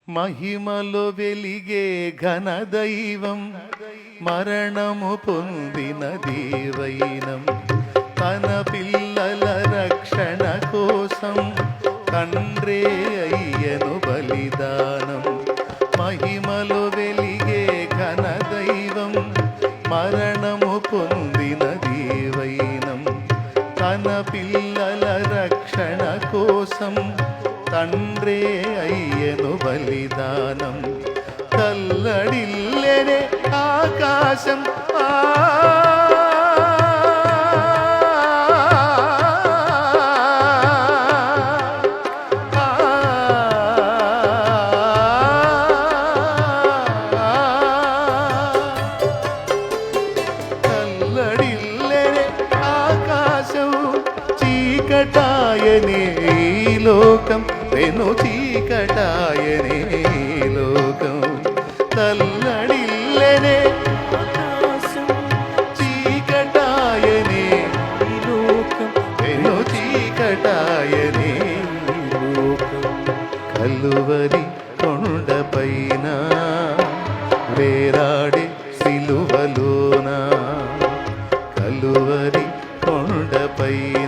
మహిమలో వెలిగే ఘనదైవం మరణము పొందిన దీవైనం తన పిల్లల రక్షణ కోసం తండ్రే అయ్యను బలిదానం. మహిమలో వెలిగే ఘనదైవం మరణము పొందిన దీవైనం తన పిల్లల రక్షణ కోసం తండ్రే అయ్యను బలిదానం. కల్లడిల్లెనే ఆకాశం కల్లడిల్లెనే ఆకాశం చీకటాయనే ఈ లోకం వెను చీకటాయనే లోకం. తల్లడిల్లెనే ఆకాశం చీకటాయనే లోకం వెను చీకటాయనే లోకం. కలువరి కొండపైన వేరాడే సిలువలోన కలువరి కొండపైన